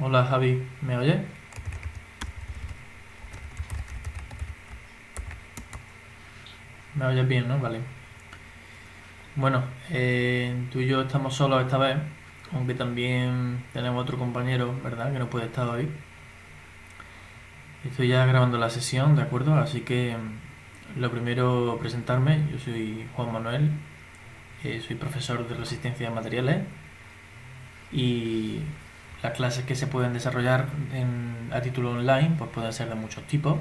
Hola Javi, ¿me oyes? ¿Me oyes bien, no? Vale. Bueno, tú y yo estamos solos esta vez, aunque también tenemos otro compañero, ¿verdad? Que no puede estar hoy. Estoy ya grabando la sesión, ¿de acuerdo? Así que lo primero presentarme. Yo soy Juan Manuel, soy profesor de resistencia de materiales y las clases que se pueden desarrollar a título online pues pueden ser de muchos tipos.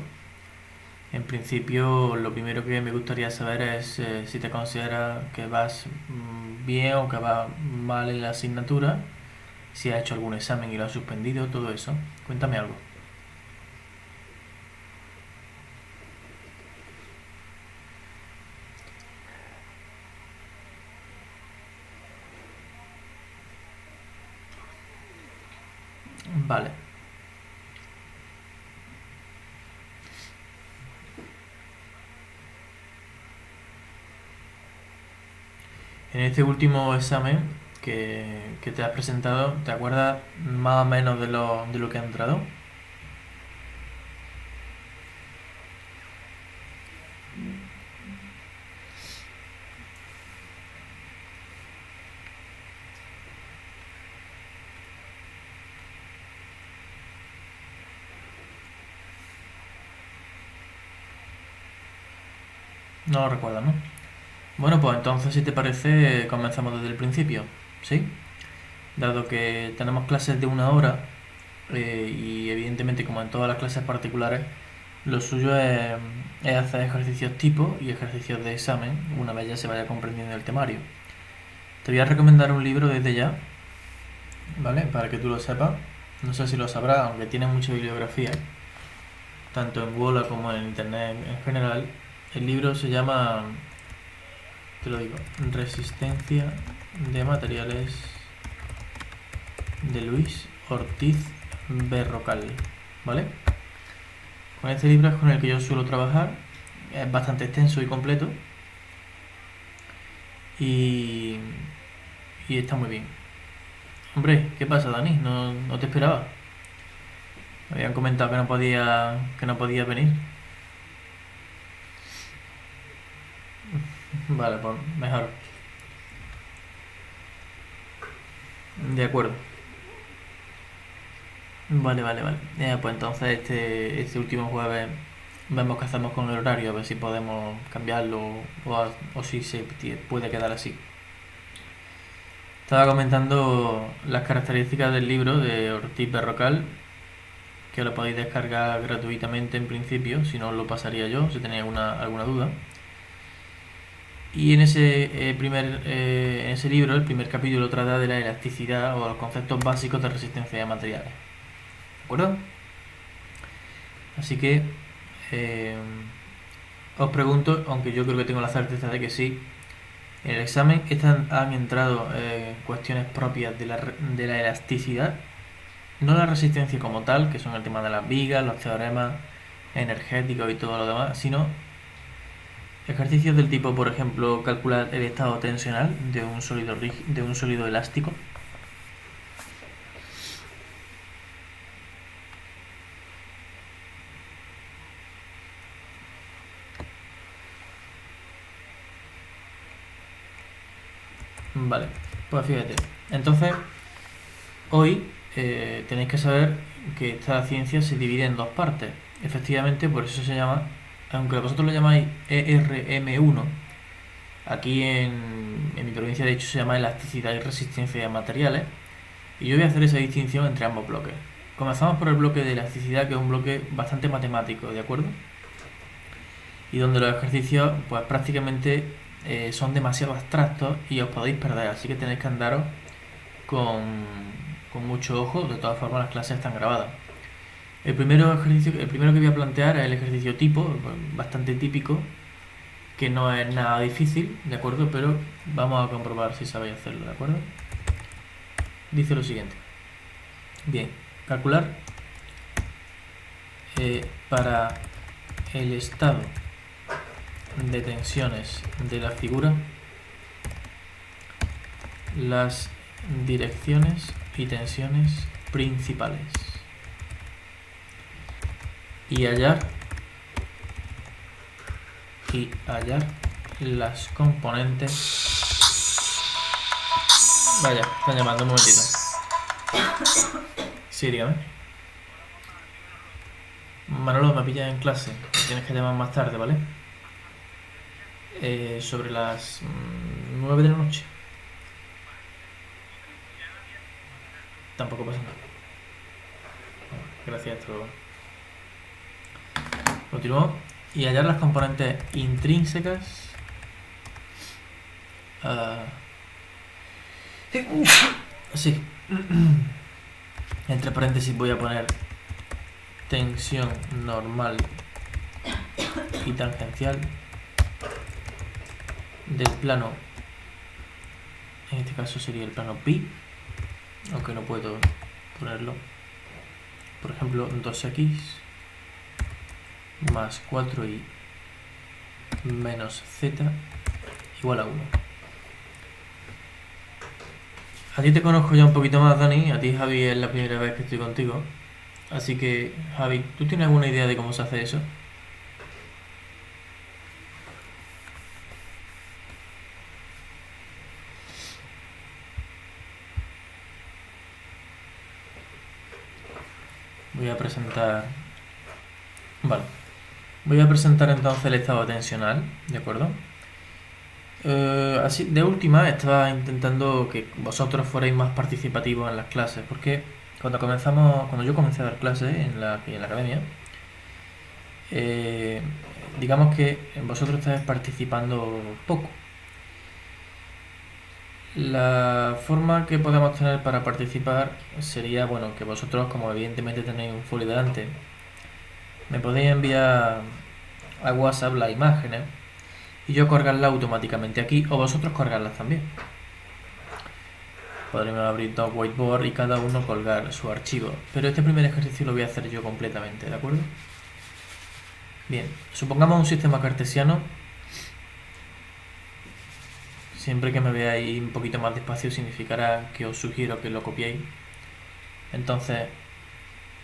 En principio, lo primero que me gustaría saber es si te consideras que vas bien o que vas mal en la asignatura, si has hecho algún examen y lo has suspendido, todo eso. Cuéntame algo. Vale. En este último examen que te has presentado, ¿te acuerdas más o menos de lo que ha entrado? No lo recuerdas, ¿no? Bueno, pues entonces, si te parece, comenzamos desde el principio, ¿sí? Dado que tenemos clases de 1 hora y evidentemente, como en todas las clases particulares, lo suyo es hacer ejercicios tipo y ejercicios de examen una vez ya se vaya comprendiendo el temario. Te voy a recomendar un libro desde ya, ¿vale? Para que tú lo sepas. No sé si lo sabrás, aunque tiene mucha bibliografía, tanto en Word como en Internet en general. El libro se llama, te lo digo, Resistencia de materiales, de Luis Ortiz Berrocal, ¿vale? Con este libro es con el que yo suelo trabajar. Es bastante extenso y completo y, y está muy bien. Hombre, ¿qué pasa, Dani? No te esperaba. Me habían comentado que no podía venir. Vale, pues mejor. De acuerdo. Vale, vale, vale. Pues entonces este último jueves vemos qué hacemos con el horario, a ver si podemos cambiarlo o si se puede quedar así. Estaba comentando las características del libro de Ortiz Berrocal, que lo podéis descargar gratuitamente en principio, si no os lo pasaría yo, si tenéis alguna duda. Y en ese libro, el primer capítulo trata de la elasticidad o los conceptos básicos de resistencia de materiales. ¿De acuerdo? Así que eh, os pregunto, aunque yo creo que tengo la certeza de que sí, en el examen han entrado cuestiones propias de la elasticidad, no la resistencia como tal, que son el tema de las vigas, los teoremas energéticos y todo lo demás, sino ejercicios del tipo, por ejemplo, calcular el estado tensional de un sólido elástico. Vale, pues fíjate. Entonces, hoy tenéis que saber que esta ciencia se divide en dos partes. Efectivamente, por eso se llama, aunque vosotros lo llamáis ERM1, aquí en mi provincia de hecho se llama elasticidad y resistencia de materiales. Y yo voy a hacer esa distinción entre ambos bloques. Comenzamos por el bloque de elasticidad, que es un bloque bastante matemático, ¿de acuerdo? Y donde los ejercicios, pues prácticamente son demasiado abstractos y os podéis perder, así que tenéis que andaros con mucho ojo. De todas formas, las clases están grabadas. El primero que voy a plantear es el ejercicio tipo, bastante típico, que no es nada difícil, ¿de acuerdo? Pero vamos a comprobar si sabéis hacerlo, ¿de acuerdo? Dice lo siguiente. Bien, calcular para el estado de tensiones de la figura las direcciones y tensiones principales y hallar las componentes. Vaya, están llamando un momentito. Sí, dígame. Manolo, me pillas en clase. Me tienes que llamar más tarde, ¿vale? Sobre las 9 de la noche. Tampoco pasa nada. Bueno, gracias, hasta luego. Continuamos. Y hallar las componentes intrínsecas. Sí. Entre paréntesis voy a poner tensión normal y tangencial del plano, en este caso sería el plano pi, aunque no puedo ponerlo, por ejemplo 2x más 4y menos z igual a 1. A ti te conozco ya un poquito más, Dani. A ti, Javi, es la primera vez que estoy contigo. Así que, Javi, ¿tú tienes alguna idea de cómo se hace eso? Voy a presentar... Vale. Voy a presentar entonces el estado tensional, ¿de acuerdo? Así, de última, estaba intentando que vosotros fuerais más participativos en las clases, porque cuando yo comencé a dar clases aquí en la academia, digamos que vosotros estáis participando poco. La forma que podemos tener para participar sería, bueno, que vosotros, como evidentemente tenéis un folio delante, me podéis enviar a WhatsApp las imágenes y yo colgarlas automáticamente aquí, o vosotros colgarlas también. Podremos abrir dos whiteboard y cada uno colgar su archivo, pero este primer ejercicio lo voy a hacer yo completamente, ¿de acuerdo? Bien, supongamos un sistema cartesiano. Siempre que me veáis un poquito más despacio significará que os sugiero que lo copiéis. Entonces,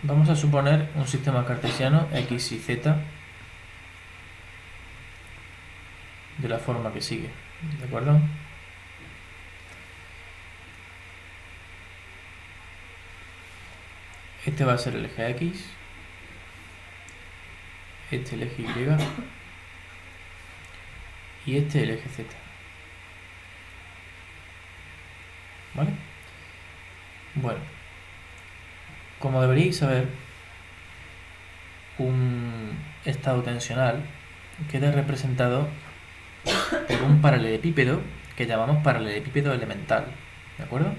vamos a suponer un sistema cartesiano x y z de la forma que sigue, ¿de acuerdo? Este va a ser el eje x, este el eje y, y este el eje z. ¿Vale? Bueno, como deberíais saber, un estado tensional queda representado por un paralelepípedo que llamamos paralelepípedo elemental, ¿de acuerdo?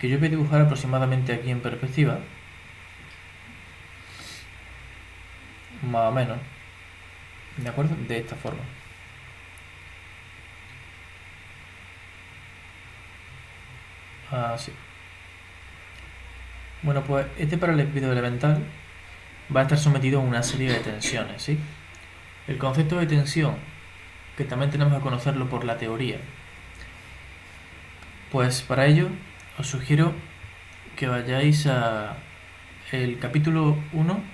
Que yo voy a dibujar aproximadamente aquí en perspectiva, más o menos, ¿de acuerdo? De esta forma. Así. Bueno, pues este paralelepípedo elemental va a estar sometido a una serie de tensiones, ¿sí? El concepto de tensión, que también tenemos que conocerlo por la teoría, pues para ello os sugiero que vayáis a el capítulo 1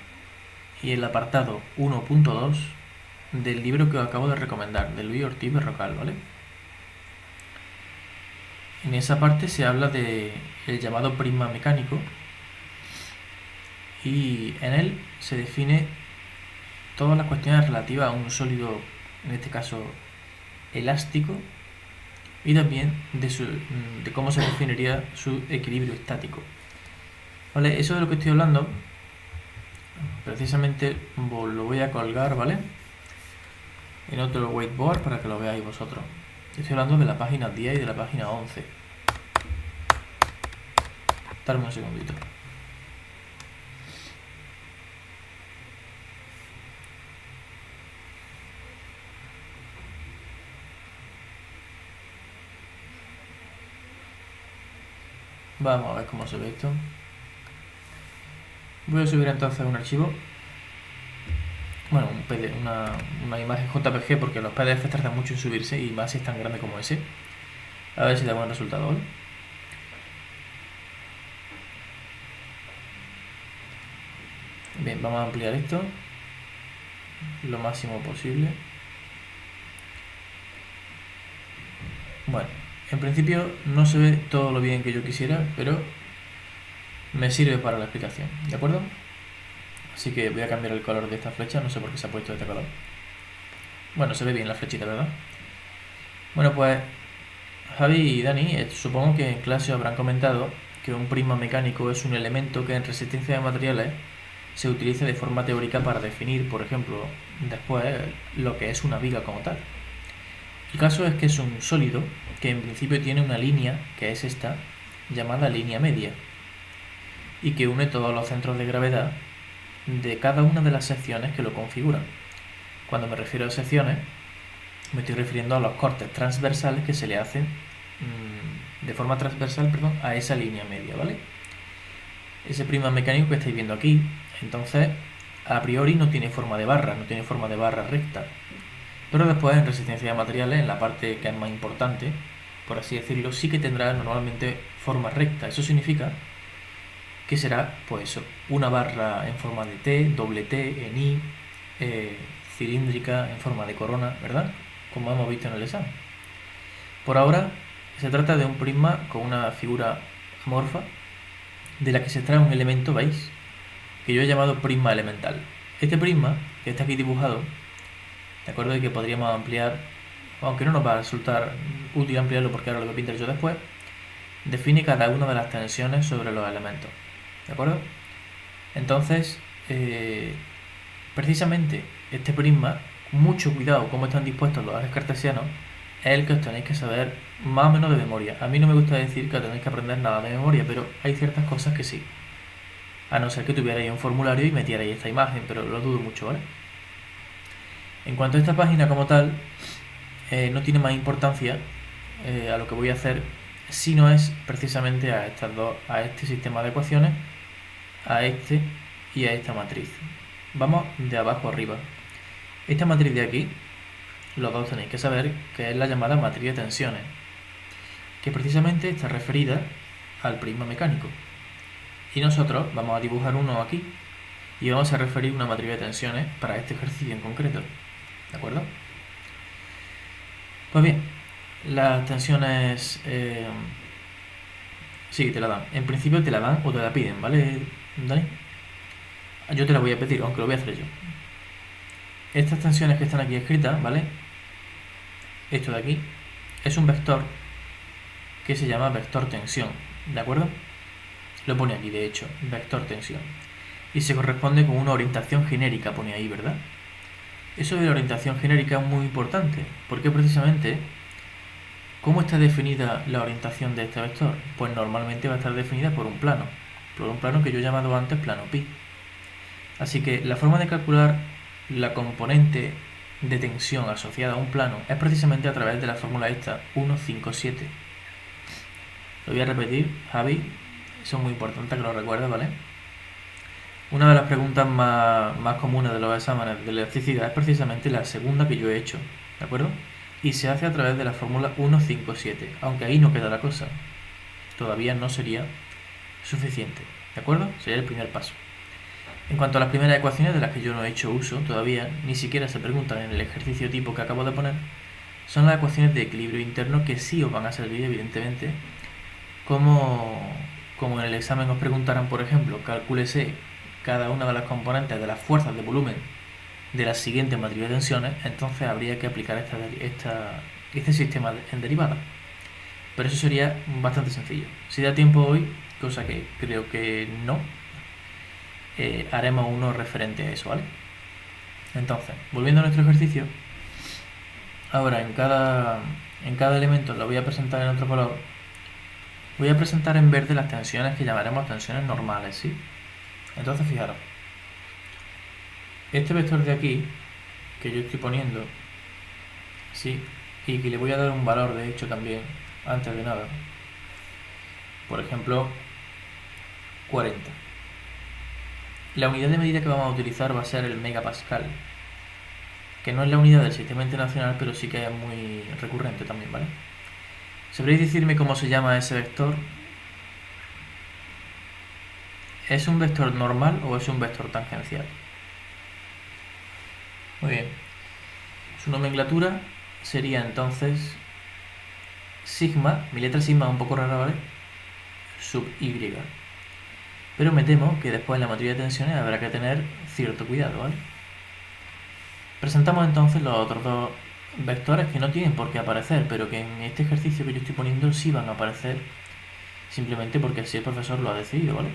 y el apartado 1.2 del libro que os acabo de recomendar, de Luis Ortiz Berrocal, ¿vale? En esa parte se habla de el llamado prisma mecánico y en él se define todas las cuestiones relativas a un sólido, en este caso elástico, y también de cómo se definiría su equilibrio estático. ¿Vale? Eso de lo que estoy hablando, precisamente lo voy a colgar, ¿vale? En otro whiteboard para que lo veáis vosotros. Estoy hablando de la página 10 y de la página 11. Darme un segundito. Vamos a ver cómo se ve esto. Voy a subir entonces un archivo. Bueno, una imagen JPG, porque los PDF tardan mucho en subirse y más si es tan grande como ese. A ver si da buen resultado, ¿vale? vamos a ampliar esto lo máximo posible. Bueno, en principio no se ve todo lo bien que yo quisiera, pero me sirve para la explicación, ¿de acuerdo? Así que voy a cambiar el color de esta flecha, no sé por qué se ha puesto este color. Bueno, se ve bien la flechita, ¿verdad? Bueno, pues Javi y Dani, supongo que en clase habrán comentado que un prisma mecánico es un elemento que en resistencia de materiales se utiliza de forma teórica para definir, por ejemplo, después lo que es una viga como tal. El caso es que es un sólido que en principio tiene una línea, que es esta, llamada línea media, y que une todos los centros de gravedad de cada una de las secciones que lo configuran. Cuando me refiero a secciones, me estoy refiriendo a los cortes transversales que se le hacen de forma transversal, a esa línea media, ¿vale? Ese prisma mecánico que estáis viendo aquí, entonces, a priori no tiene forma de barra, no tiene forma de barra recta. Pero después en resistencia de materiales, en la parte que es más importante, por así decirlo, sí que tendrá normalmente forma recta. Eso significa que será, pues eso, una barra en forma de T, doble T, en I, cilíndrica, en forma de corona, ¿verdad? Como hemos visto en el examen. Por ahora, se trata de un prisma con una figura amorfa, de la que se extrae un elemento, ¿veis?, que yo he llamado prisma elemental. Este prisma, que está aquí dibujado, de acuerdo, y que podríamos ampliar, aunque no nos va a resultar útil ampliarlo porque ahora lo voy a pintar yo después, define cada una de las tensiones sobre los elementos, ¿de acuerdo? Entonces, precisamente este prisma, mucho cuidado cómo están dispuestos los ejes cartesianos, es el que os tenéis que saber más o menos de memoria. A mí no me gusta decir que tenéis que aprender nada de memoria, pero hay ciertas cosas que sí. A no ser que tuvierais un formulario y metierais esta imagen, pero lo dudo mucho, ¿vale? En cuanto a esta página como tal, no tiene más importancia a lo que voy a hacer si no es precisamente a estas dos, a este sistema de ecuaciones, a este y a esta matriz. Vamos de abajo arriba. Esta matriz de aquí, los dos tenéis que saber que es la llamada matriz de tensiones, que precisamente está referida al prisma mecánico. Y nosotros vamos a dibujar uno aquí y vamos a referir una matriz de tensiones para este ejercicio en concreto, ¿de acuerdo? Pues bien, las tensiones sí, te la dan. En principio te la dan o te la piden, ¿vale, Dani? Yo te la voy a pedir, aunque lo voy a hacer yo. Estas tensiones que están aquí escritas, ¿vale? Esto de aquí es un vector que se llama vector tensión, ¿de acuerdo? Lo pone aquí, de hecho, vector tensión. Y se corresponde con una orientación genérica, pone ahí, ¿verdad? Eso de la orientación genérica es muy importante, porque precisamente, ¿cómo está definida la orientación de este vector? Pues normalmente va a estar definida por un plano que yo he llamado antes plano pi. Así que la forma de calcular la componente de tensión asociada a un plano es precisamente a través de la fórmula esta, 157. Lo voy a repetir, Javi, eso es muy importante que lo recuerdes, ¿vale? Una de las preguntas más comunes de los exámenes de elasticidad es precisamente la segunda que yo he hecho, ¿de acuerdo? Y se hace a través de la fórmula 157, aunque ahí no queda la cosa. Todavía no sería suficiente, ¿de acuerdo? Sería el primer paso. En cuanto a las primeras ecuaciones, de las que yo no he hecho uso todavía, ni siquiera se preguntan en el ejercicio tipo que acabo de poner, son las ecuaciones de equilibrio interno que sí os van a servir, evidentemente, como en el examen os preguntaran, por ejemplo, calcúlese cada una de las componentes de las fuerzas de volumen de la siguiente matriz de tensiones, entonces habría que aplicar este sistema en derivada. Pero eso sería bastante sencillo. Si da tiempo hoy, cosa que creo que no, haremos uno referente a eso, ¿vale? Entonces, volviendo a nuestro ejercicio, ahora en cada elemento lo voy a presentar en otro color. Voy a presentar en verde las tensiones que llamaremos tensiones normales, ¿sí? Entonces, fijaros, este vector de aquí, que yo estoy poniendo, ¿sí? Y que le voy a dar un valor, de hecho, también, antes de nada. Por ejemplo, 40. La unidad de medida que vamos a utilizar va a ser el megapascal, que no es la unidad del sistema internacional, pero sí que es muy recurrente también, ¿vale? ¿Sabréis decirme cómo se llama ese vector? ¿Es un vector normal o es un vector tangencial? Muy bien. Su nomenclatura sería entonces sigma, mi letra sigma es un poco rara, ¿vale? Sub y. Pero me temo que después en la matriz de tensiones habrá que tener cierto cuidado, ¿vale? Presentamos entonces los otros dos vectores que no tienen por qué aparecer, pero que en este ejercicio que yo estoy poniendo sí van a aparecer, simplemente porque así el profesor lo ha decidido, ¿vale?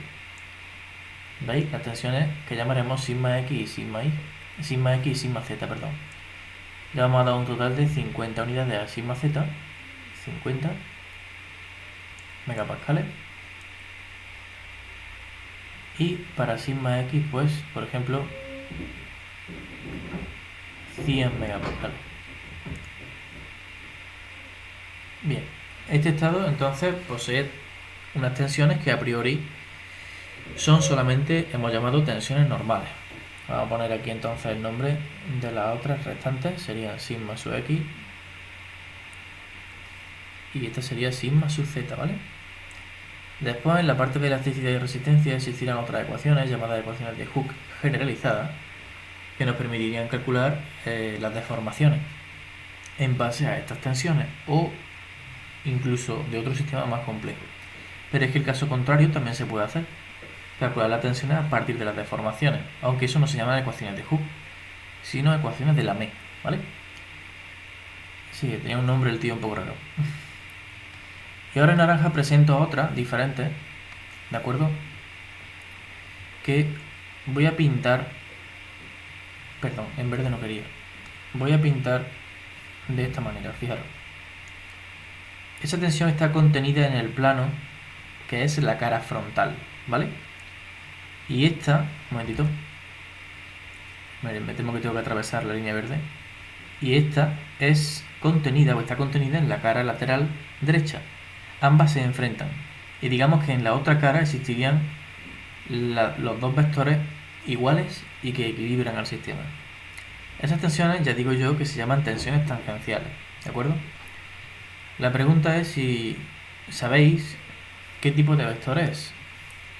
¿Veis? Las tensiones que llamaremos sigma x y sigma y. Sigma x y sigma z, perdón. Le vamos a dar un total de 50 unidades a sigma z, 50 megapascales. Y para sigma x, pues, por ejemplo, 100 megapascales. Bien, este estado entonces posee unas tensiones que a priori son solamente, hemos llamado tensiones normales. Vamos a poner aquí entonces el nombre de las otras restantes, serían sigma sub x y esta sería sigma sub z, ¿vale? Después, en la parte de elasticidad y resistencia existirán otras ecuaciones llamadas ecuaciones de Hooke generalizadas que nos permitirían calcular las deformaciones en base a estas tensiones o incluso de otro sistema más complejo. Pero es que el caso contrario también se puede hacer, calcular las tensiones a partir de las deformaciones, aunque eso no se llama ecuaciones de Hooke, sino ecuaciones de Lamé, ¿vale? Sí, tenía un nombre el tío un poco raro. Y ahora en naranja presento otra diferente, ¿de acuerdo? Que voy a pintar, perdón, en verde no quería, voy a pintar de esta manera, fijaros. Esa tensión está contenida en el plano que es la cara frontal, ¿vale? Y esta, un momentito, me temo que tengo que atravesar la línea verde. Y esta es contenida o está contenida en la cara lateral derecha. Ambas se enfrentan. Y digamos que en la otra cara existirían los dos vectores iguales y que equilibran al sistema. Esas tensiones ya digo yo que se llaman tensiones tangenciales, ¿de acuerdo? La pregunta es si sabéis qué tipo de vector es.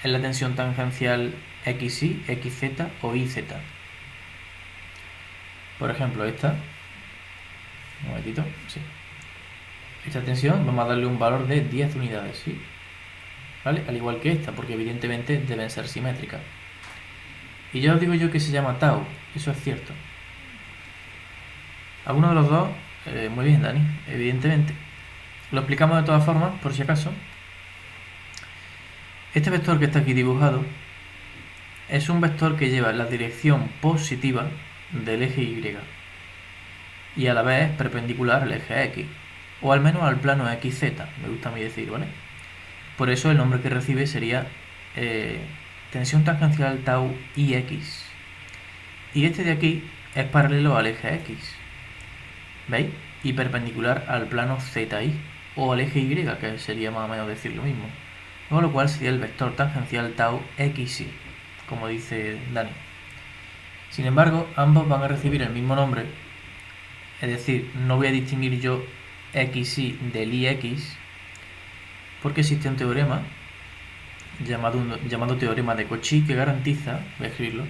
¿Es la tensión tangencial XY, XZ o YZ? Por ejemplo, esta. Un momentito, sí. Esta tensión vamos a darle un valor de 10 unidades, ¿sí? ¿Vale? Al igual que esta, porque evidentemente deben ser simétricas. Y ya os digo yo que se llama tau, eso es cierto. ¿Alguno de los dos? Muy bien, Dani, evidentemente. Lo explicamos de todas formas, por si acaso. Este vector que está aquí dibujado es un vector que lleva la dirección positiva del eje Y y a la vez es perpendicular al eje X, o al menos al plano XZ, me gusta a mí decir, ¿vale? Por eso el nombre que recibe sería tensión tangencial tau IX. Y este de aquí es paralelo al eje X, ¿veis? Y perpendicular al plano ZI, o al eje Y, que sería más o menos decir lo mismo. Con lo cual sería el vector tangencial tau XY, como dice Dani. Sin embargo, ambos van a recibir el mismo nombre, es decir, no voy a distinguir yo XY del IX, porque existe un teorema llamado teorema de Cauchy que garantiza, voy a escribirlo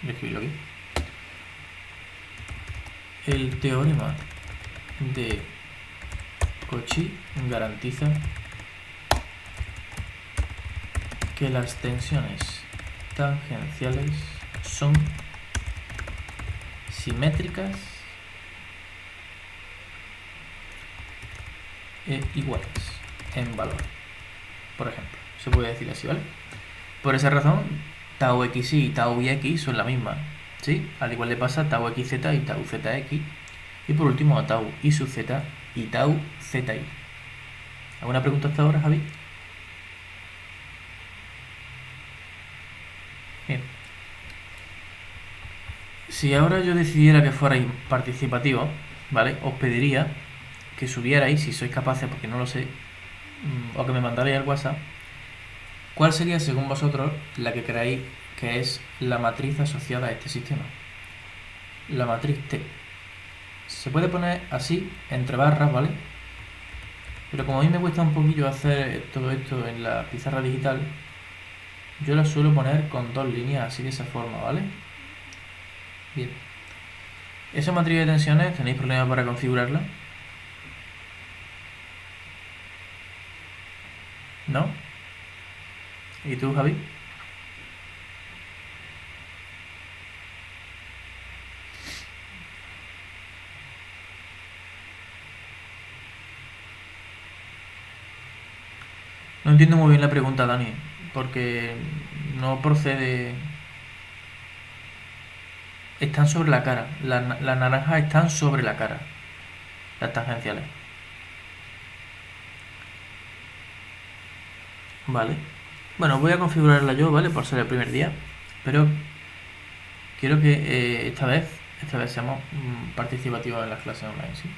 aquí, el teorema de Cauchy garantiza que las tensiones tangenciales son simétricas e iguales en valor. Por ejemplo, se puede decir así, ¿vale? Por esa razón, tau xy y tau ix son la misma, ¿sí? Al igual le pasa a tau xz y tau zx. Y por último a tau i sub z y tau zi. ¿Alguna pregunta hasta ahora, Javi? Bien. Si ahora yo decidiera que fuerais participativos, ¿vale? Os pediría que subierais, si sois capaces, porque no lo sé, o que me mandarais al WhatsApp, ¿cuál sería, según vosotros, la que creéis que es la matriz asociada a este sistema? La matriz T. Se puede poner así, entre barras, ¿vale? Pero como a mí me cuesta un poquillo hacer todo esto en la pizarra digital, yo la suelo poner con dos líneas así de esa forma, ¿vale? Bien. Esa matriz de tensiones, ¿tenéis problemas para configurarla? ¿No? ¿Y tú, Javi? No entiendo muy bien la pregunta, Dani, porque no procede. Están sobre la cara. Las naranjas están sobre la cara, las tangenciales. Vale. Bueno, voy a configurarla yo, ¿vale? Por ser el primer día. Pero quiero que esta vez seamos participativos en las clases online, ¿sí?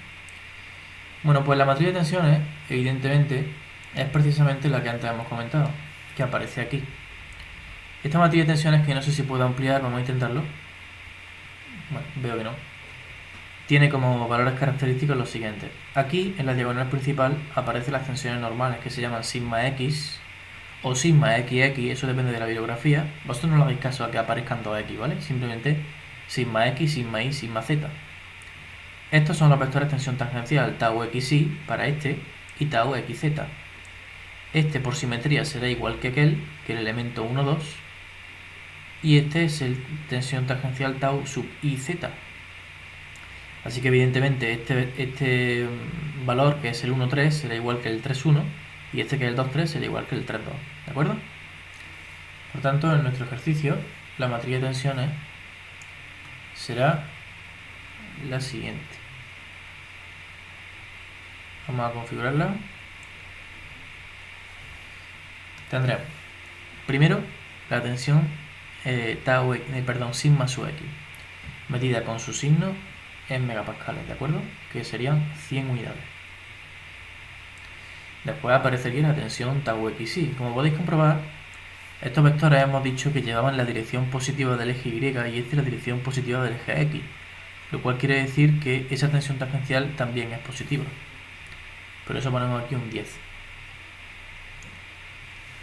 Bueno, pues la matriz de tensiones, evidentemente, es precisamente la que antes hemos comentado, que aparece aquí. Esta matriz de tensiones, que no sé si puedo ampliar, vamos a intentarlo. Bueno, veo que no. Tiene como valores característicos los siguientes. Aquí, en la diagonal principal, aparecen las tensiones normales, que se llaman sigma x o sigma xx, eso depende de la bibliografía. Vosotros no le hagáis caso a que aparezcan dos x, ¿vale? Simplemente sigma x, sigma y, sigma z. Estos son los vectores de tensión tangencial, tau xy para este y tau xz. Este por simetría será igual que aquel, que el elemento 1, 2, y este es el tensión tangencial tau sub iz. Así que evidentemente este valor, que es el 1, 3, será igual que el 3, 1, y este, que es el 2, 3, será igual que el 3, 2. ¿De acuerdo? Por tanto, en nuestro ejercicio, la matriz de tensiones será la siguiente. Vamos a configurarla. Tendremos primero la tensión sigma sub x, medida con su signo en megapascales, ¿de acuerdo? Que serían 100 unidades. Después aparecería la tensión tau xy. Como podéis comprobar, estos vectores hemos dicho que llevaban la dirección positiva del eje y y este la dirección positiva del eje x, lo cual quiere decir que esa tensión tangencial también es positiva. Por eso ponemos aquí un 10.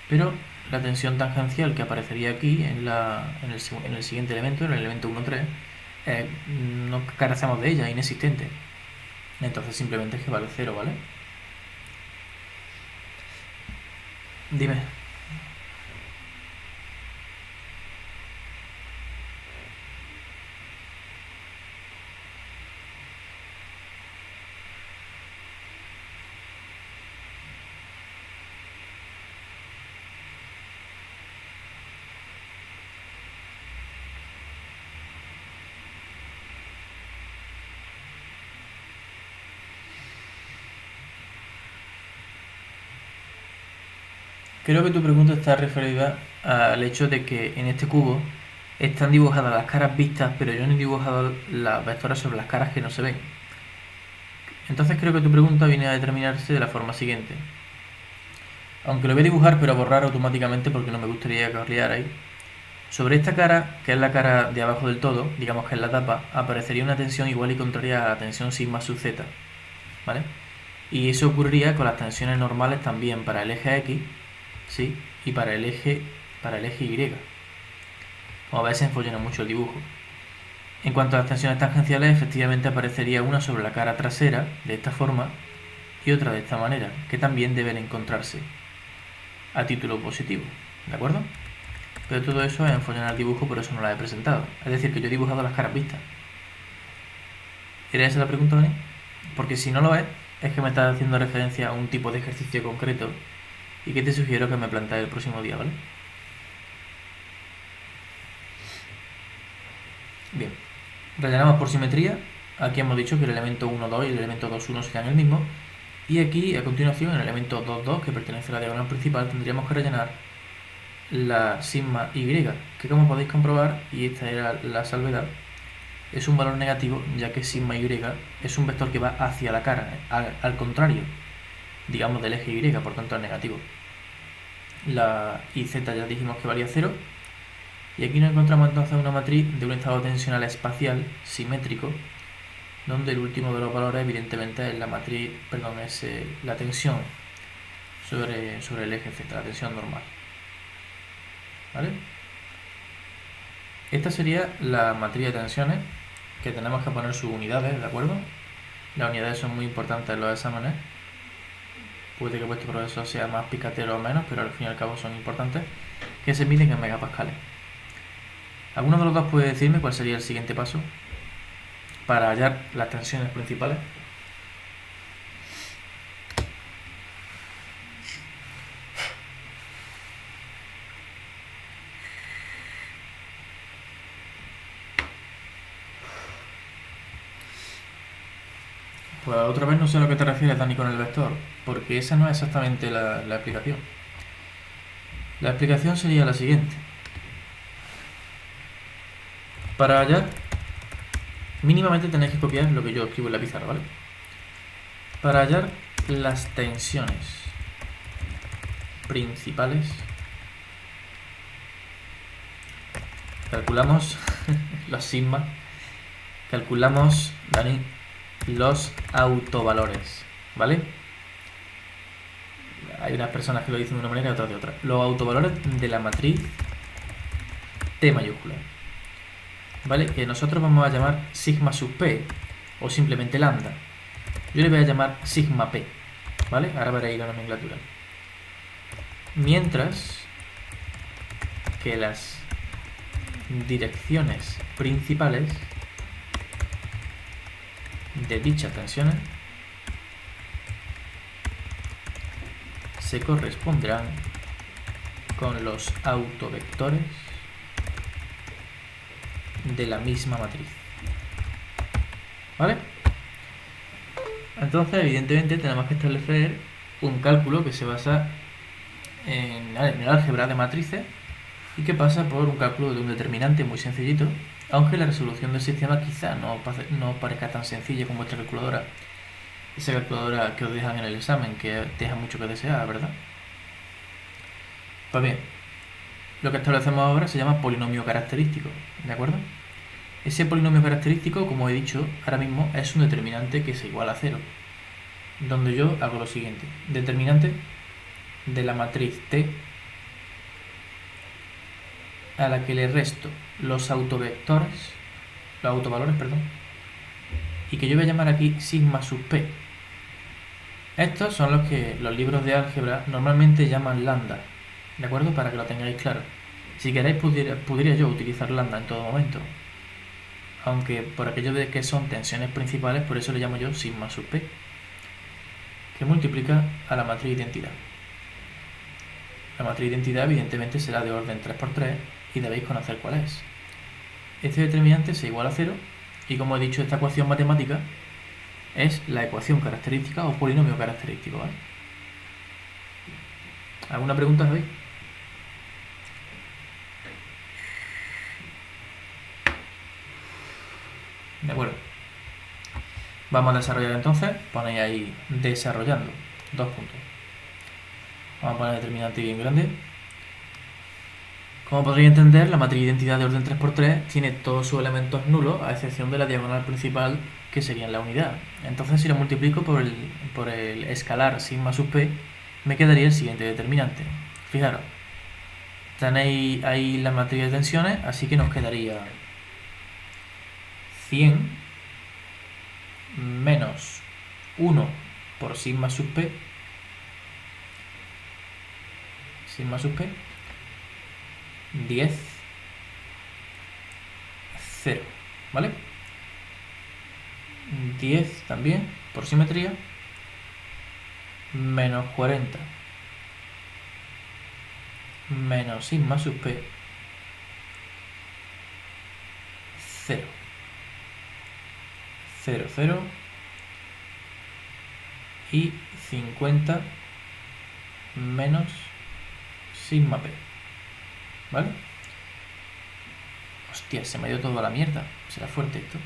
Pero la tensión tangencial que aparecería aquí en el siguiente elemento, en el elemento 1, 3, no carecemos de ella, es inexistente. Entonces simplemente es que vale 0, ¿vale? Dime. Creo que tu pregunta está referida al hecho de que en este cubo están dibujadas las caras vistas, pero yo no he dibujado las vectores sobre las caras que no se ven. Entonces creo que tu pregunta viene a determinarse de la forma siguiente. Aunque lo voy a dibujar, pero a borrar automáticamente porque no me gustaría que os liarais. Sobre esta cara, que es la cara de abajo del todo, digamos que es la tapa, aparecería una tensión igual y contraria a la tensión sigma sub z, ¿vale? Y eso ocurriría con las tensiones normales también para el eje x, ¿sí? Y para el eje y. Como veis, se enfollona mucho el dibujo. En cuanto a las tensiones tangenciales, efectivamente aparecería una sobre la cara trasera, de esta forma, y otra de esta manera, que también deben encontrarse a título positivo, ¿de acuerdo? Pero todo eso es enfollonar el dibujo, por eso no la he presentado. Es decir, que yo he dibujado las caras vistas. ¿Era esa la pregunta, Dani? Porque si no lo es que me estás haciendo referencia a un tipo de ejercicio concreto y que te sugiero que me plantees el próximo día, ¿vale? Bien, rellenamos por simetría. Aquí hemos dicho que el elemento 1, 2 y el elemento 2, 1 serían el mismo. Y aquí, a continuación, en el elemento 2, 2, que pertenece a la diagonal principal, tendríamos que rellenar la sigma y, que como podéis comprobar, y esta era la salvedad, es un valor negativo, ya que sigma y es un vector que va hacia la cara, al contrario, digamos, del eje y, por tanto es negativo. La iz ya dijimos que valía 0, y aquí nos encontramos entonces una matriz de un estado tensional espacial simétrico donde el último de los valores evidentemente es la matriz, perdón, es la tensión sobre el eje Z, la tensión normal. ¿Vale? Esta sería la matriz de tensiones, que tenemos que poner sus unidades, ¿de acuerdo? Las unidades son muy importantes en los exámenes. Puede que vuestro profesor sea más picatero o menos, pero al fin y al cabo son importantes, que se miden en megapascales. ¿Alguno de los dos puede decirme cuál sería el siguiente paso para hallar las tensiones principales? Pues otra vez no sé a lo que te refieres, Dani, con el vector, porque esa no es exactamente la explicación. La explicación sería la siguiente. Para hallar, mínimamente tenéis que copiar lo que yo escribo en la pizarra, ¿vale? Para hallar las tensiones principales, calculamos los sigmas, calculamos, Dani, los autovalores, ¿vale? Hay unas personas que lo dicen de una manera y otras de otra. Los autovalores de la matriz T mayúscula, ¿vale? Que nosotros vamos a llamar sigma sub p o simplemente lambda. Yo le voy a llamar sigma p, ¿vale? Ahora veréis la nomenclatura. Mientras que las direcciones principales de dichas tensiones se corresponderán con los autovectores de la misma matriz, ¿vale? Entonces, evidentemente, tenemos que establecer un cálculo que se basa en el álgebra de matrices y que pasa por un cálculo de un determinante muy sencillito, aunque la resolución del sistema quizá no parezca tan sencilla como vuestra calculadora, esa calculadora que os dejan en el examen, que deja mucho que desear, ¿verdad? Pues bien, lo que establecemos ahora se llama polinomio característico, ¿de acuerdo? Ese polinomio característico, como he dicho, ahora mismo es un determinante que se iguala a 0, donde yo hago lo siguiente: determinante de la matriz T a la que le resto los autovectores, los autovalores, perdón, y que yo voy a llamar aquí sigma sub p. Estos son los que los libros de álgebra normalmente llaman lambda, ¿de acuerdo? Para que lo tengáis claro. Si queréis podría yo utilizar lambda en todo momento, aunque por aquello de que son tensiones principales, por eso le llamo yo sigma sub p, que multiplica a la matriz identidad. La matriz identidad evidentemente será de orden 3×3 y debéis conocer cuál es. Este determinante se iguala a 0 y, como he dicho, esta ecuación matemática es la ecuación característica o polinomio característico, ¿vale? ¿Alguna pregunta, Javi? De acuerdo. Vamos a desarrollar entonces. Ponéis ahí desarrollando 2 puntos. Vamos a poner determinante bien grande. Como podréis entender, la matriz de identidad de orden 3×3 tiene todos sus elementos nulos, a excepción de la diagonal principal, que sería en la unidad. Entonces, si lo multiplico por el escalar sigma sub p, me quedaría el siguiente determinante. Fijaros, tenéis ahí la matriz de tensiones, así que nos quedaría 100 menos 1 por sigma sub p, 10, 0, ¿vale? 10 también, por simetría, menos 40, menos sigma sub p, 0, 0, 0, y 50 menos sigma p, ¿vale? Hostia, se me ha ido todo a la mierda. ¿Será fuerte esto?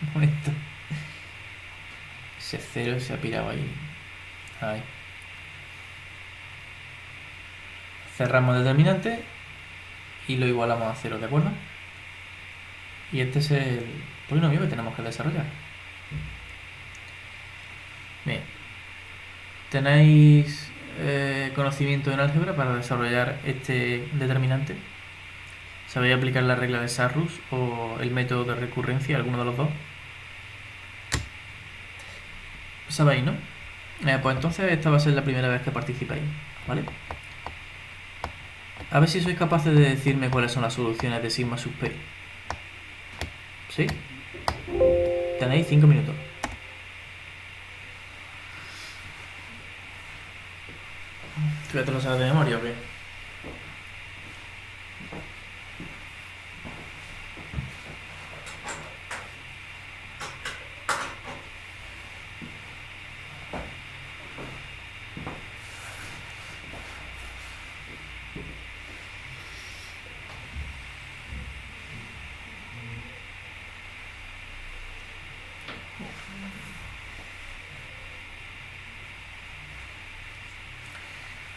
Un momento. Ese 0 se ha pirado ahí. Ahí. Cerramos el determinante y lo igualamos a 0, ¿de acuerdo? Y este es polinomio que tenemos que desarrollar. Bien. ¿Tenéis conocimiento en álgebra para desarrollar este determinante? ¿Sabéis aplicar la regla de Sarrus o el método de recurrencia, alguno de los dos? ¿Sabéis, no? Pues entonces esta va a ser la primera vez que participáis, ¿vale? A ver si sois capaces de decirme cuáles son las soluciones de sigma sub p. ¿Sí? Tenéis 5 minutos. ¿Tú ya te lo sabes de memoria o qué?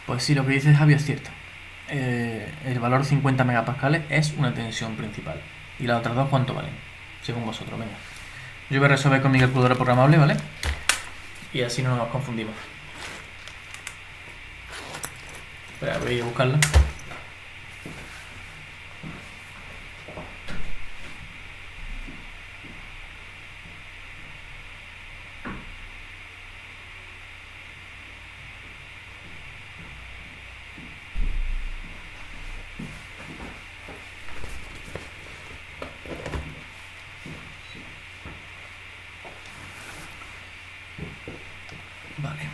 Pues sí, lo que dice Javi es cierto. El valor 50 megapascales es una tensión principal. ¿Y las otras dos cuánto valen? Según vosotros, venga. Yo voy a resolver con mi calculadora programable, ¿vale? Y así no nos confundimos. Espera, voy a buscarla. Vale.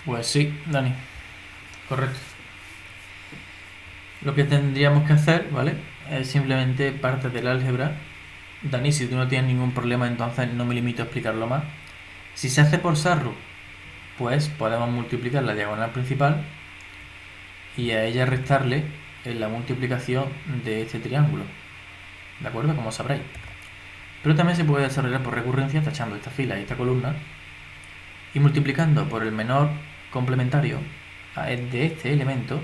Pues sí, Dani. Correcto. Lo que tendríamos que hacer, ¿vale? Es simplemente parte del álgebra. Dani, si tú no tienes ningún problema, entonces no me limito a explicarlo más. Si se hace por Sarru, pues podemos multiplicar la diagonal principal y a ella restarle la multiplicación de este triángulo. ¿De acuerdo? Como sabréis. Pero también se puede desarrollar por recurrencia tachando esta fila y esta columna y multiplicando por el menor complementario de este elemento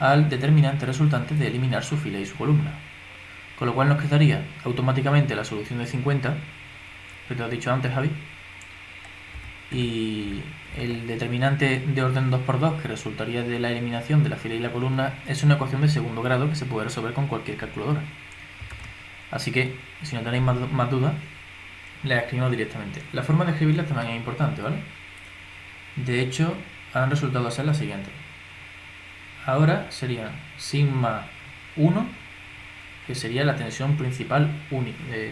al determinante resultante de eliminar su fila y su columna. Con lo cual nos quedaría automáticamente la solución de 50, que te lo he dicho antes, Javi, y el determinante de orden 2×2 que resultaría de la eliminación de la fila y la columna es una ecuación de segundo grado que se puede resolver con cualquier calculadora. Así que, si no tenéis más dudas, la escribimos directamente. La forma de escribirla también es importante, ¿vale? De hecho, han resultado ser las siguientes. Ahora sería sigma 1, que sería la tensión principal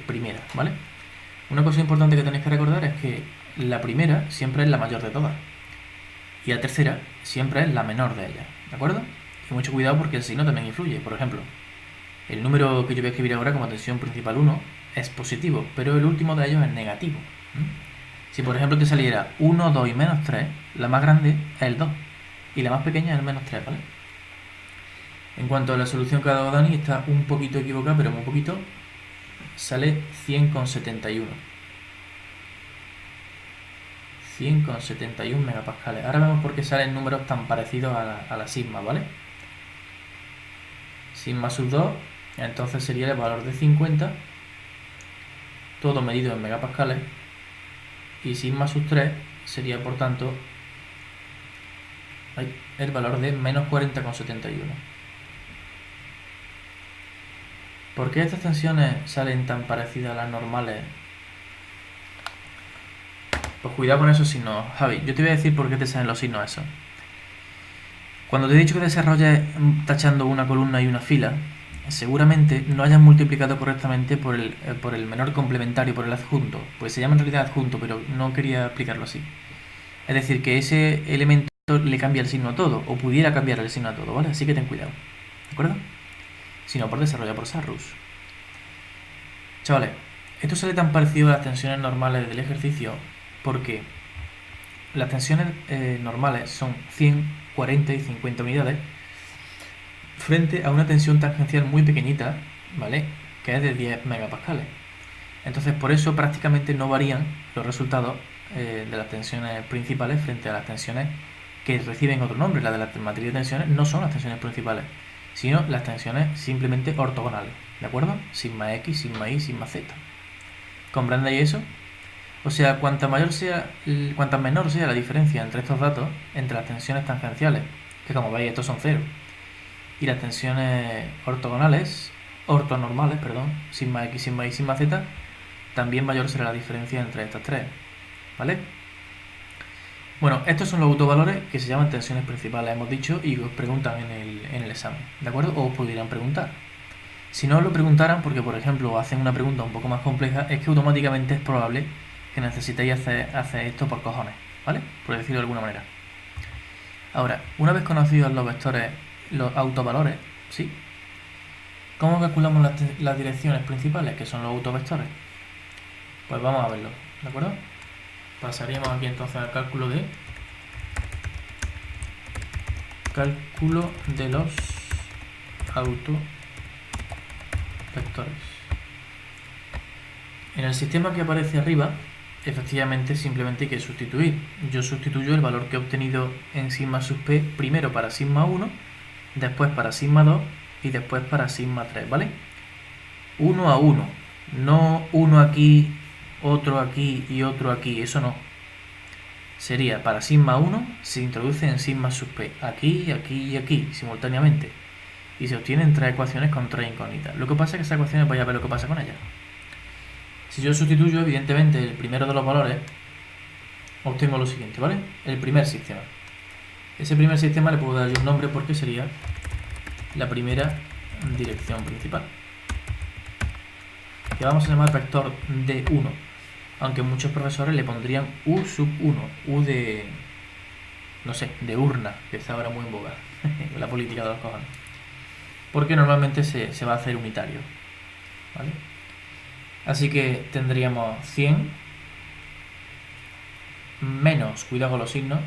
primera, ¿vale? Una cosa importante que tenéis que recordar es que la primera siempre es la mayor de todas y la tercera siempre es la menor de ellas, ¿de acuerdo? Y mucho cuidado porque el signo también influye. Por ejemplo, el número que yo voy a escribir ahora como tensión principal 1 es positivo, pero el último de ellos es negativo. Si por ejemplo te saliera 1, 2 y menos 3, la más grande es el 2 y la más pequeña es el menos 3, ¿vale? En cuanto a la solución que ha dado Dani, está un poquito equivocada, pero muy poquito. Sale 100,71. 100,71 megapascales. Ahora vemos por qué salen números tan parecidos a la sigma, ¿vale? Sigma sub 2, entonces sería el valor de 50, todo medido en megapascales, y sigma sub 3 sería, por tanto, el valor de menos 40,71. ¿Por qué estas tensiones salen tan parecidas a las normales? Pues cuidado con esos signos, Javi. Yo te voy a decir por qué te salen los signos esos. Cuando te he dicho que desarrolles tachando una columna y una fila, seguramente no hayas multiplicado correctamente por el menor complementario, por el adjunto. Pues se llama en realidad adjunto, pero no quería explicarlo así. Es decir, que ese elemento le cambia el signo a todo, o pudiera cambiar el signo a todo, ¿vale? Así que ten cuidado, ¿de acuerdo? Si no, por desarrollar por Sarrus. Chavales, esto sale tan parecido a las tensiones normales del ejercicio porque las tensiones normales son 100, 40 y 50 unidades frente a una tensión tangencial muy pequeñita, ¿vale? Que es de 10 megapascales. Entonces, por eso prácticamente no varían los resultados de las tensiones principales frente a las tensiones que reciben otro nombre. Las de la matriz de tensiones no son las tensiones principales, sino las tensiones simplemente ortogonales, ¿de acuerdo? Sigma X, sigma Y, sigma Z. ¿Comprendéis eso? O sea, cuanta menor sea la diferencia entre estos datos, entre las tensiones tangenciales, que como veis estos son cero, y las tensiones ortonormales, sigma X, sigma Y, sigma Z, también mayor será la diferencia entre estas tres, ¿vale? Bueno, estos son los autovalores que se llaman tensiones principales, hemos dicho, y os preguntan en el examen, ¿de acuerdo? O os pudieran preguntar. Si no os lo preguntaran, porque por ejemplo hacen una pregunta un poco más compleja, es que automáticamente es probable que necesitéis hacer esto por cojones, ¿vale? Por decirlo de alguna manera. Ahora, una vez conocidos los vectores, los autovalores, ¿sí? ¿Cómo calculamos las direcciones principales, que son los autovectores? Pues vamos a verlo, ¿de acuerdo? Pasaríamos aquí entonces al cálculo de los autovectores. En el sistema que aparece arriba, efectivamente simplemente hay que sustituir. Yo sustituyo el valor que he obtenido en sigma sub p primero para sigma 1, después para sigma 2 y después para sigma 3, ¿vale? 1 a 1, no uno aquí, otro aquí y otro aquí, eso no. Sería para sigma 1 se introduce en sigma sub p, aquí, aquí y aquí, simultáneamente. Y se obtienen tres ecuaciones con tres incógnitas. Lo que pasa es que esas ecuaciones vais a ver lo que pasa con ellas. Si yo sustituyo, evidentemente, el primero de los valores, obtengo lo siguiente, ¿vale? El primer sistema. Ese primer sistema le puedo dar yo un nombre porque sería la primera dirección principal, que vamos a llamar vector D1, aunque muchos profesores le pondrían U sub 1, U de, no sé, de urna, que está ahora muy en boga, la política de los cojones, porque normalmente se va a hacer unitario, ¿vale? Así que tendríamos 100 menos, cuidado con los signos,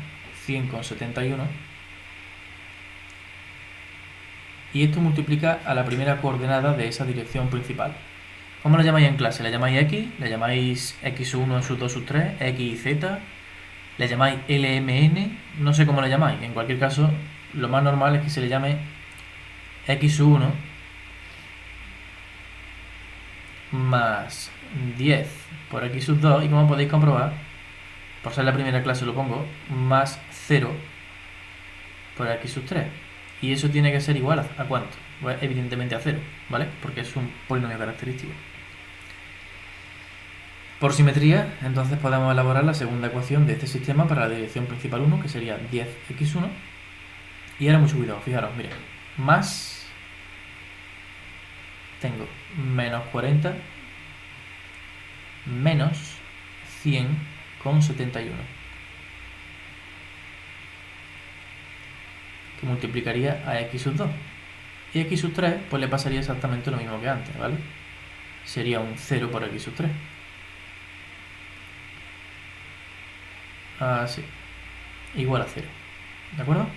100,71, y esto multiplica a la primera coordenada de esa dirección principal. ¿Cómo la llamáis en clase? ¿La llamáis X? ¿La llamáis X1, X2, X3? ¿X y Z? ¿La llamáis LMN? No sé cómo la llamáis. En cualquier caso, lo más normal es que se le llame X1 más 10 por X sub 2, y como podéis comprobar, por ser la primera clase lo pongo, más 0 por X sub 3. Y eso tiene que ser igual a ¿cuánto? Pues evidentemente a 0, ¿vale? Porque es un polinomio característico. Por simetría, entonces podemos elaborar la segunda ecuación de este sistema para la dirección principal 1, que sería 10x1. Y ahora mucho cuidado, fijaros, miren, más, tengo menos 40 menos 100,71, que multiplicaría a x sub 2. Y x sub 3, pues le pasaría exactamente lo mismo que antes, ¿vale? Sería un 0 por x sub 3. Así, igual a 0, ¿de acuerdo?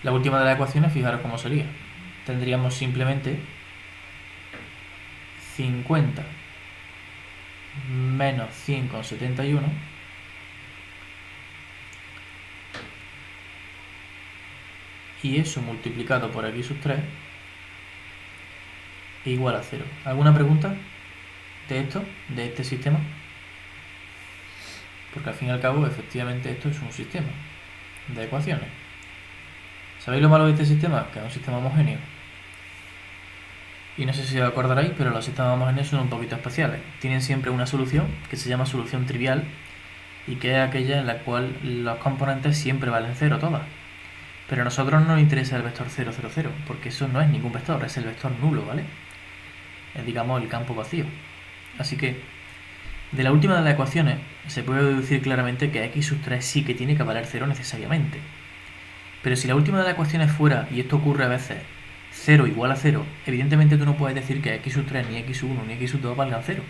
La última de las ecuaciones, fijaros cómo sería. Tendríamos simplemente 50 menos 100,71 y eso multiplicado por x sub 3 es igual a 0. ¿Alguna pregunta de esto, de este sistema? Porque al fin y al cabo, efectivamente, esto es un sistema de ecuaciones. ¿Sabéis lo malo de este sistema? Que es un sistema homogéneo. Y no sé si os acordaréis, pero los sistemas homogéneos son un poquito especiales. Tienen siempre una solución que se llama solución trivial y que es aquella en la cual los componentes siempre valen 0 todas. Pero a nosotros no nos interesa el vector 0, 0, 0, porque eso no es ningún vector, es el vector nulo, ¿vale? Es, digamos, el campo vacío. Así que, de la última de las ecuaciones, se puede deducir claramente que x sub 3 sí que tiene que valer 0 necesariamente. Pero si la última de las ecuaciones fuera, y esto ocurre a veces, 0 igual a 0, evidentemente tú no puedes decir que x sub 3, ni x sub 1, ni x sub 2 valgan 0.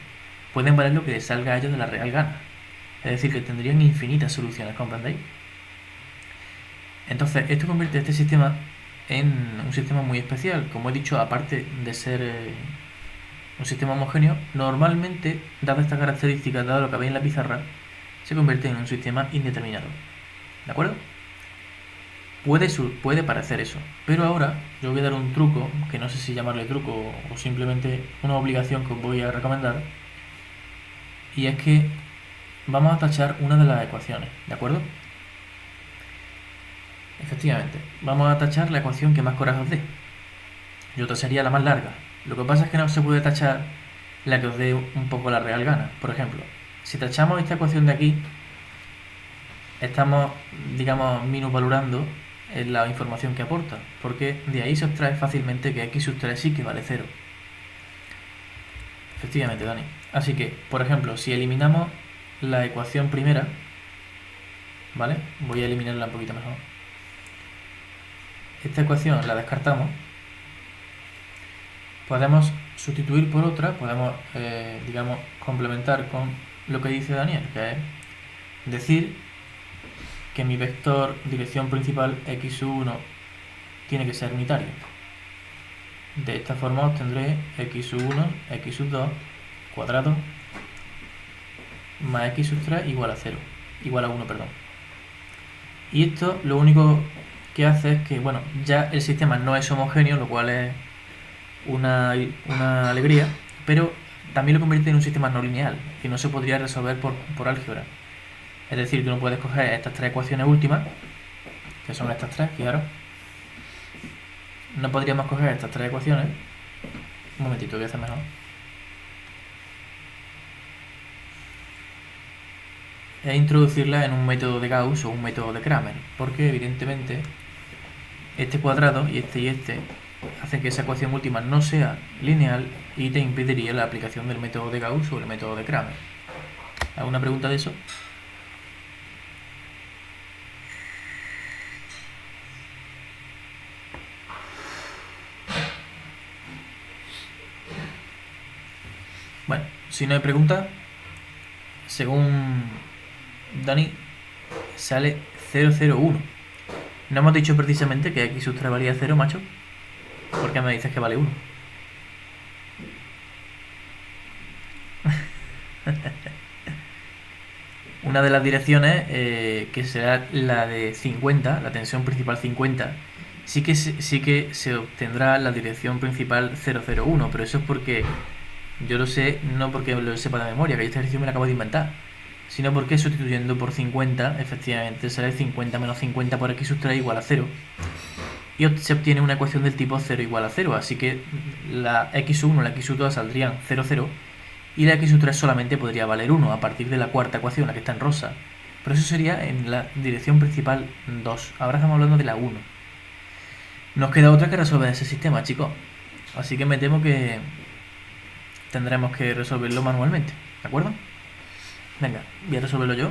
Pueden valer lo que les salga a ellos de la real gana. Es decir, que tendrían infinitas soluciones, ¿comprendéis? Entonces, esto convierte este sistema en un sistema muy especial. Como he dicho, aparte de ser un sistema homogéneo, normalmente, dada esta característica, dado lo que veis en la pizarra, se convierte en un sistema indeterminado. ¿De acuerdo? Puede parecer eso, pero ahora yo voy a dar un truco, que no sé si llamarle truco o simplemente una obligación que os voy a recomendar, y es que vamos a tachar una de las ecuaciones, ¿de acuerdo? Efectivamente, vamos a tachar la ecuación que más coraje os dé. Yo tacharía la más larga. Lo que pasa es que no se puede tachar la que os dé un poco la real gana. Por ejemplo, si tachamos esta ecuación de aquí, estamos, digamos, minusvalorando la información que aporta, porque de ahí se extrae fácilmente que x sub 3 sí que vale 0. Efectivamente, Dani. Así que, por ejemplo, si eliminamos la ecuación primera, ¿vale? Voy a eliminarla un poquito mejor. Esta ecuación la descartamos. Podemos sustituir por otra, podemos, digamos, complementar con lo que dice Daniel, que es decir que mi vector dirección principal x sub 1 tiene que ser unitario. De esta forma obtendré x sub 1, x sub 2 cuadrado más x sub 3 igual a 0, igual a 1, perdón. Y esto lo único que hace es que, bueno, ya el sistema no es homogéneo, lo cual es una alegría, pero también lo convierte en un sistema no lineal, que no se podría resolver por álgebra. Es decir, tú no puedes coger estas tres ecuaciones últimas, que son estas tres, fijaros. No podríamos coger estas tres ecuaciones. Un momentito, voy a hacer mejor. E introducirlas en un método de Gauss o un método de Kramer, porque evidentemente este cuadrado y este hacen que esa ecuación última no sea lineal y te impediría la aplicación del método de Gauss o el método de Kramer. ¿Alguna pregunta de eso? Bueno, si no hay pregunta, según Dani, sale 001. No hemos dicho precisamente que x sub 3 valía 0, macho. ¿Por qué me dices que vale 1? Una de las direcciones, que será la de 50, la tensión principal 50, sí que se obtendrá la dirección principal 001, pero eso es porque yo lo sé, no porque lo sepa de memoria, que este ejercicio me lo acabo de inventar, sino porque sustituyendo por 50, efectivamente sale 50 menos 50 por x sub 3 igual a 0. Y se obtiene una ecuación del tipo 0 igual a 0, así que la x sub 1 y la x sub 2 saldrían 0, 0, y la x sub 3 solamente podría valer 1 a partir de la cuarta ecuación, la que está en rosa. Pero eso sería en la dirección principal 2. Ahora estamos hablando de la 1. Nos queda otra que resolver ese sistema, chicos. Así que me temo que tendremos que resolverlo manualmente, ¿de acuerdo? Venga, voy a resolverlo yo.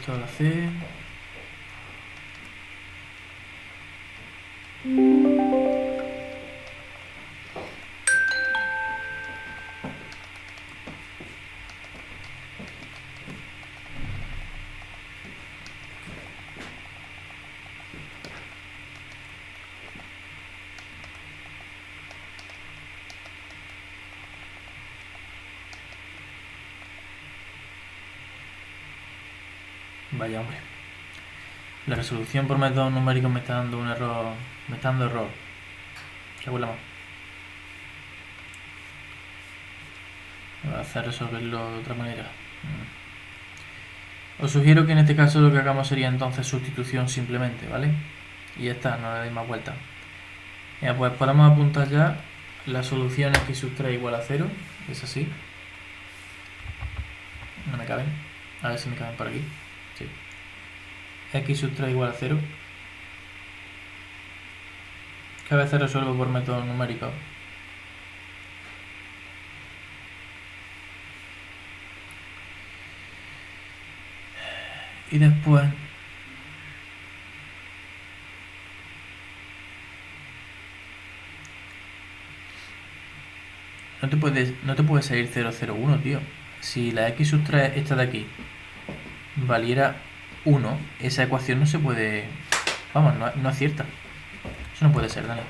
esto a la C. Vaya hombre. La resolución por métodos numéricos me está dando un error. Me está dando error. Regula más. Voy a hacer resolverlo de otra manera. Os sugiero que en este caso lo que hagamos sería entonces sustitución simplemente, ¿vale? Y ya está, no le deis más vuelta. Ya, pues podemos apuntar ya la solución x sub 3 igual a 0. Es así. No me caben. A ver si me caben por aquí. Sí. X sub 3 igual a 0. Que a veces resuelvo por métodos numéricos. Y después no te puede salir 0,01, tío. Si la x sub 3, esta de aquí, valiera 1, esa ecuación no se puede... Vamos, no es cierta. Eso no puede ser, Dani.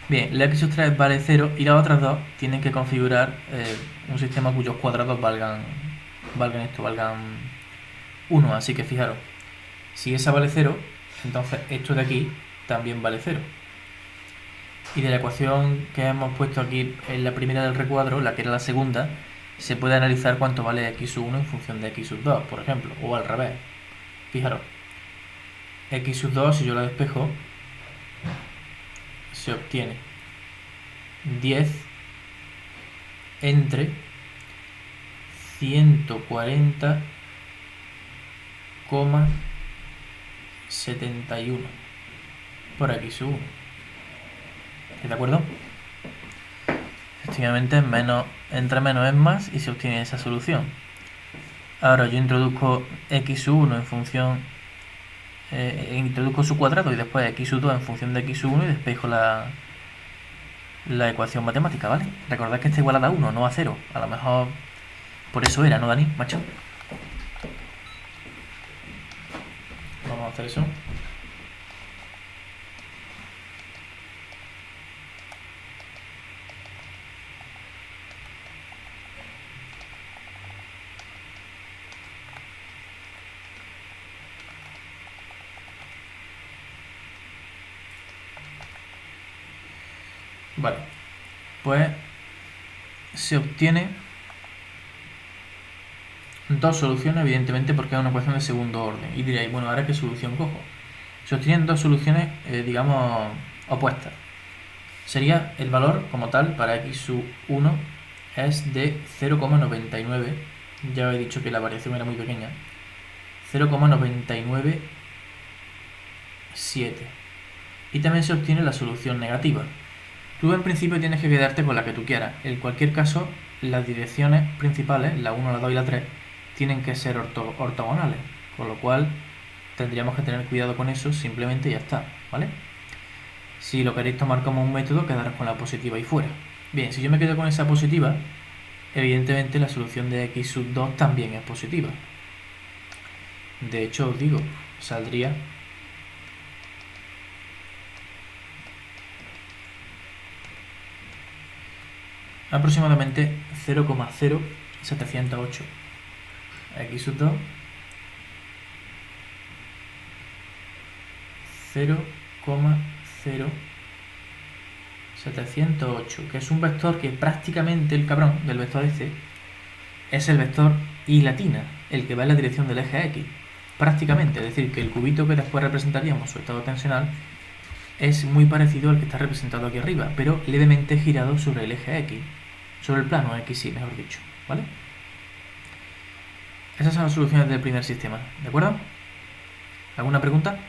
Bien, la x sub 3 vale 0 y las otras dos tienen que configurar un sistema cuyos cuadrados valgan 1. Así que fijaros, si esa vale 0, entonces esto de aquí también vale 0. Y de la ecuación que hemos puesto aquí en la primera del recuadro, la que era la segunda, se puede analizar cuánto vale x sub 1 en función de x sub 2, por ejemplo, o al revés. Fijaros, x sub 2, si yo la despejo, se obtiene 10 entre 140,71 por x sub 1. ¿De acuerdo? Efectivamente, entre menos es más y se obtiene esa solución. Ahora yo introduzco x sub 1 en función... introduzco su cuadrado y después x sub 2 en función de x sub 1 y despejo la ecuación matemática, ¿vale? Recordad que está igualada a 1, no a 0. A lo mejor por eso era, ¿no, Dani? Macho. Vamos a hacer eso. Vale, pues se obtiene dos soluciones, evidentemente, porque es una ecuación de segundo orden. Y diréis, bueno, ¿ahora qué solución cojo? Se obtienen dos soluciones, digamos, opuestas. Sería el valor como tal para x sub 1 es de 0,99. Ya he dicho que la variación era muy pequeña. 0,997. Y también se obtiene la solución negativa. Tú en principio tienes que quedarte con la que tú quieras. En cualquier caso, las direcciones principales, la 1, la 2 y la 3, tienen que ser ortogonales. Con lo cual, tendríamos que tener cuidado con eso, simplemente y ya está, ¿vale? Si lo queréis tomar como un método, quedaros con la positiva y fuera. Bien, si yo me quedo con esa positiva, evidentemente la solución de x sub 2 también es positiva. De hecho, os digo, saldría... aproximadamente 0,0708 x sub 2 0,0708, que es un vector que prácticamente el cabrón del vector este es el vector y latina, el que va en la dirección del eje X, prácticamente, es decir, que el cubito que después representaríamos su estado tensional es muy parecido al que está representado aquí arriba, pero levemente girado sobre el eje X, sobre el plano X, sí, mejor dicho, ¿vale? Esas son las soluciones del primer sistema, ¿de acuerdo? ¿Alguna pregunta?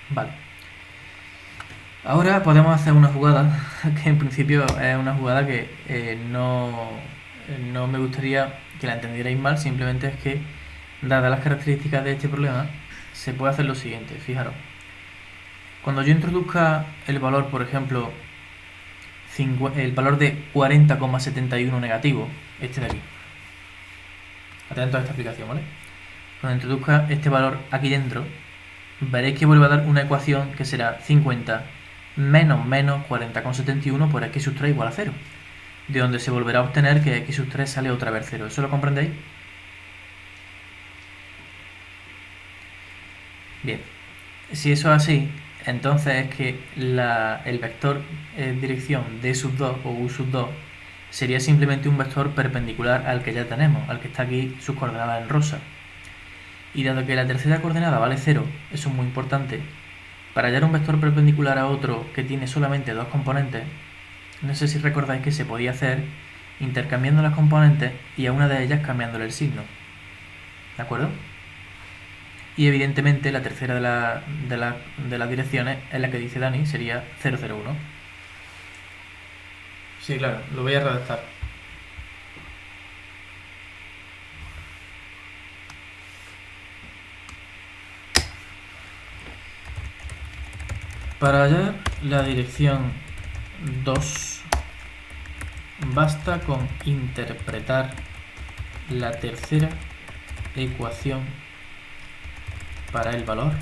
Vale. Ahora podemos hacer una jugada que en principio es una jugada que no no me gustaría que la entendierais mal, simplemente es que, dadas las características de este problema, se puede hacer lo siguiente. Fijaros, cuando yo introduzca el valor, por ejemplo, el valor de 40,71 negativo, este de aquí, atento a esta explicación, ¿vale? Cuando introduzca este valor aquí dentro, veréis que vuelve a dar una ecuación que será 50 menos 40,71 por x sub 3 igual a 0, de donde se volverá a obtener que x sub 3 sale otra vez 0. ¿Eso lo comprendéis? Bien, si eso es así, entonces es que el vector dirección d sub 2 o u sub 2 sería simplemente un vector perpendicular al que ya tenemos, al que está aquí sus coordenadas en rosa. Y dado que la tercera coordenada vale 0, eso es muy importante, para hallar un vector perpendicular a otro que tiene solamente dos componentes, no sé si recordáis que se podía hacer intercambiando las componentes y a una de ellas cambiándole el signo. ¿De acuerdo? Y evidentemente la tercera de las direcciones es la que dice Dani, sería 001. Sí, claro, lo voy a redactar. Para hallar la dirección 2, basta con interpretar la tercera ecuación para el valor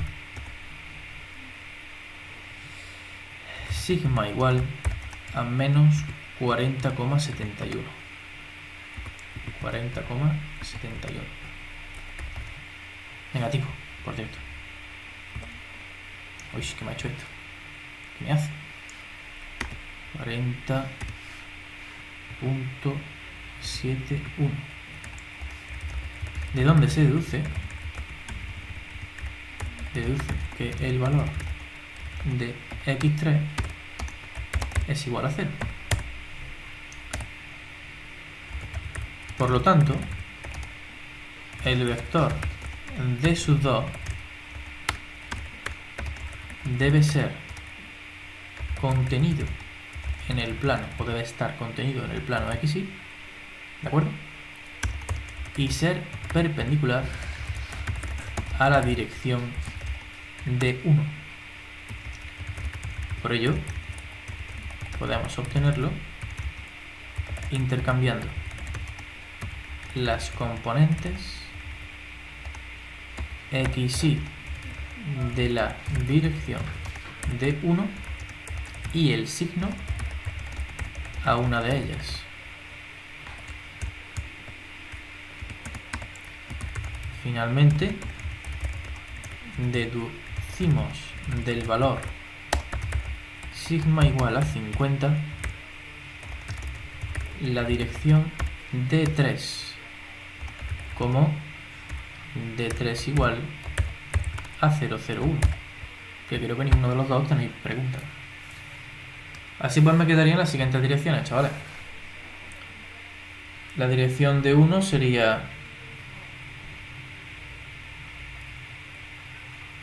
sigma igual a menos 40,71. 40,71. Negativo, por cierto. Uy, ¿qué me ha hecho esto? ¿Qué me hace? 40,71. ¿De dónde se deduce? Deduce que el valor de x3 es igual a 0. Por lo tanto, el vector d sub 2 debe ser contenido en el plano, o debe estar contenido en el plano xy, ¿de acuerdo? Y ser perpendicular a la dirección d1. Por ello, podemos obtenerlo intercambiando las componentes xy de la dirección d1 y el signo a una de ellas. Finalmente, deducimos del valor sigma igual a 50 la dirección d3 como d3 igual a 001, que creo que ninguno de los dos tenéis preguntas. Así pues me quedarían las siguientes direcciones, chavales. La dirección de 1 sería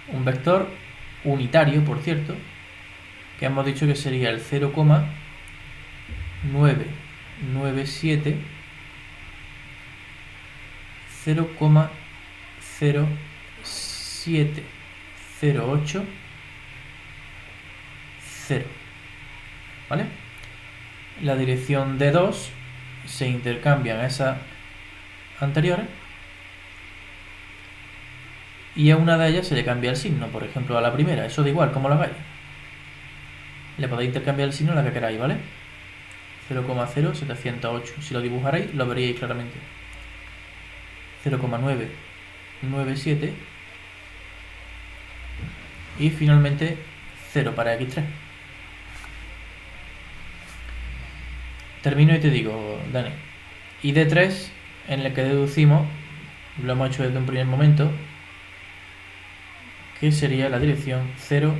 un vector unitario, por cierto, que hemos dicho que sería el 0,997 0,0708 0. ¿Vale? La dirección de 2 se intercambian esas anteriores y a una de ellas se le cambia el signo, por ejemplo a la primera, eso da igual, como lo hagáis. Le podéis intercambiar el signo a la que queráis, ¿vale? 0,0708. Si lo dibujarais, lo veríais claramente. 0,997 y finalmente 0 para x3. Termino y te digo, Dani, y d3 en el que deducimos, lo hemos hecho desde un primer momento, que sería la dirección 001.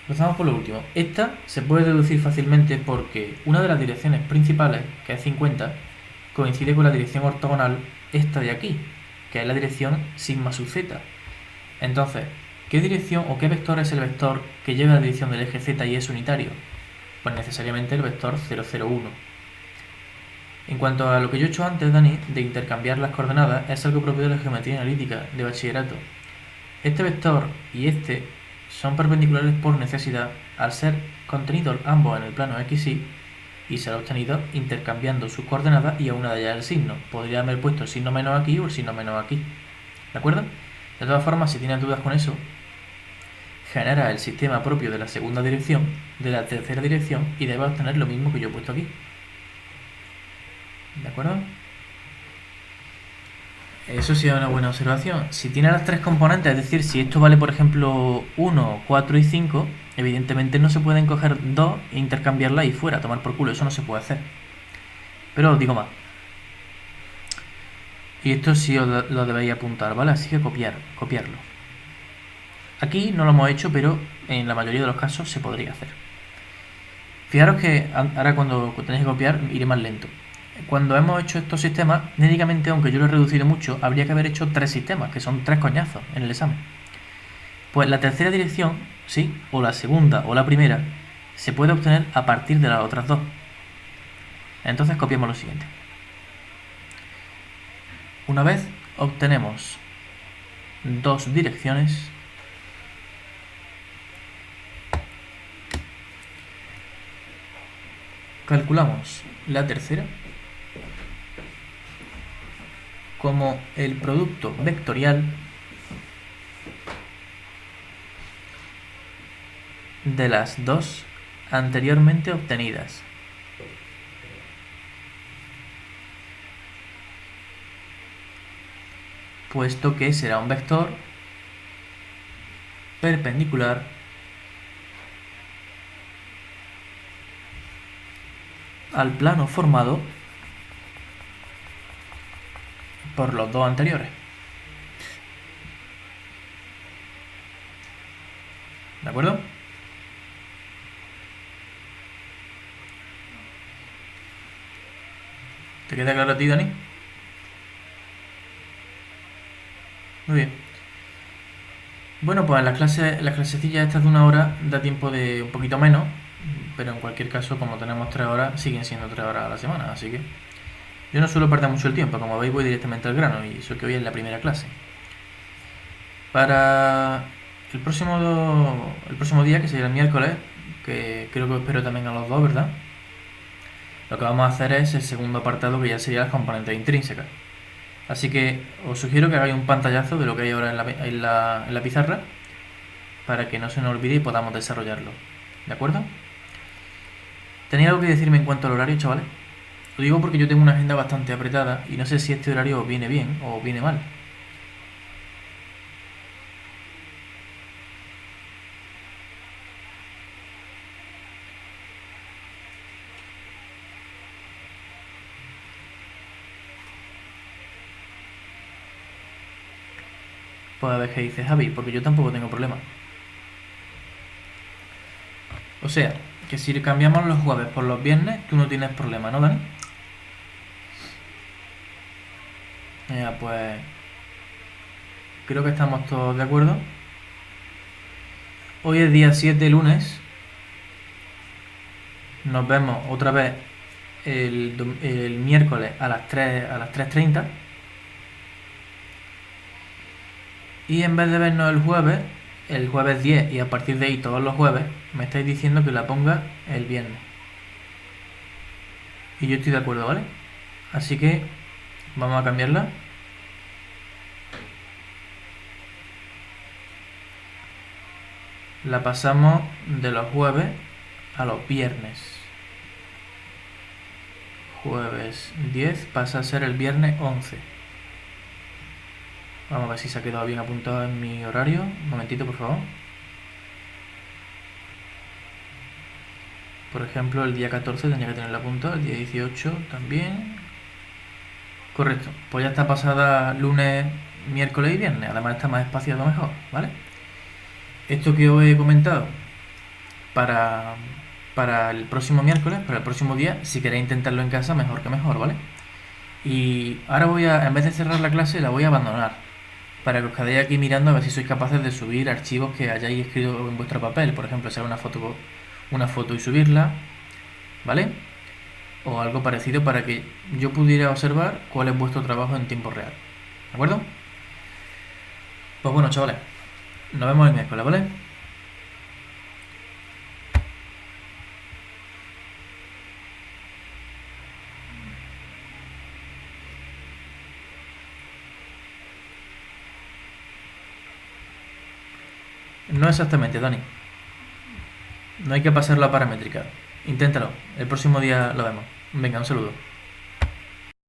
Empezamos por lo último. Esta se puede deducir fácilmente porque una de las direcciones principales, que es 50, coincide con la dirección ortogonal esta de aquí, que es la dirección sigma sub z. Entonces, ¿qué dirección o qué vector es el vector que lleva la dirección del eje z y es unitario? Pues necesariamente el vector 0,0,1. En cuanto a lo que yo he hecho antes, Dani, de intercambiar las coordenadas, es algo propio de la geometría analítica de bachillerato. Este vector y este son perpendiculares por necesidad al ser contenidos ambos en el plano XY y ser obtenidos intercambiando sus coordenadas y a una de ellas el signo. Podría haber puesto el signo menos aquí o el signo menos aquí. ¿De acuerdo? De todas formas, si tienes dudas con eso, genera el sistema propio de la segunda dirección, de la tercera dirección y debes obtener lo mismo que yo he puesto aquí. ¿De acuerdo? Eso sí es una buena observación. Si tiene las tres componentes, es decir, si esto vale por ejemplo 1, 4 y 5, evidentemente no se pueden coger 2 e intercambiarla y fuera, tomar por culo, eso no se puede hacer. Pero os digo más. Y esto sí os lo debéis apuntar, ¿vale? Así que copiarlo. Aquí no lo hemos hecho, pero en la mayoría de los casos se podría hacer. Fijaros que ahora cuando tenéis que copiar iré más lento. Cuando hemos hecho estos sistemas, técnicamente, aunque yo lo he reducido mucho, habría que haber hecho 3 sistemas, que son 3 coñazos en el examen. Pues la tercera dirección, sí, o la segunda o la primera, se puede obtener a partir de las otras dos. Entonces copiamos lo siguiente. Una vez obtenemos dos direcciones, calculamos la tercera como el producto vectorial de las dos anteriormente obtenidas. Puesto que será un vector perpendicular al plano formado por los dos anteriores. ¿De acuerdo? ¿Te queda claro a ti, Dani? Muy bien. Bueno, pues las clasecillas estas de 1 hora da tiempo de un poquito menos, pero en cualquier caso, como tenemos 3 horas, siguen siendo 3 horas a la semana, así que yo no suelo perder mucho el tiempo, como veis voy directamente al grano y eso que hoy es la primera clase. Para el próximo día, que sería el miércoles, que creo que os espero también a los dos, ¿verdad? Lo que vamos a hacer es el segundo apartado, que ya sería las componentes intrínsecas. Así que os sugiero que hagáis un pantallazo de lo que hay ahora en la pizarra para que no se nos olvide y podamos desarrollarlo. ¿De acuerdo? ¿Tenéis algo que decirme en cuanto al horario, chavales? Lo digo porque yo tengo una agenda bastante apretada y no sé si este horario os viene bien o os viene mal. Pues a ver qué dice Javi, porque yo tampoco tengo problema. O sea, que si cambiamos los jueves por los viernes, tú no tienes problema, ¿no, Dani? Ya, pues creo que estamos todos de acuerdo. Hoy es día 7, lunes. Nos vemos otra vez el miércoles a las 3:30. Y en vez de vernos el jueves 10 y a partir de ahí todos los jueves, me estáis diciendo que la ponga el viernes. Y yo estoy de acuerdo, ¿vale? Así que vamos a cambiarla. La pasamos de los jueves a los viernes. Jueves 10 pasa a ser el viernes 11. Vamos a ver si se ha quedado bien apuntado en mi horario. Un momentito, por favor. Por ejemplo, el día 14 tendría que tenerla apuntada, el día 18 también. Correcto. Pues ya está pasada lunes, miércoles y viernes. Además está más espaciado mejor, ¿vale? Esto que os he comentado para el próximo miércoles, para el próximo día, si queréis intentarlo en casa, mejor que mejor, ¿vale? Y ahora en vez de cerrar la clase, la voy a abandonar para que os quedéis aquí mirando a ver si sois capaces de subir archivos que hayáis escrito en vuestro papel. Por ejemplo, hacer una foto y subirla, ¿vale? O algo parecido para que yo pudiera observar cuál es vuestro trabajo en tiempo real. ¿De acuerdo? Pues bueno, chavales, nos vemos el miércoles, ¿vale? No exactamente, Dani. No hay que pasar la paramétrica. Inténtalo. El próximo día lo vemos. Venga, un saludo.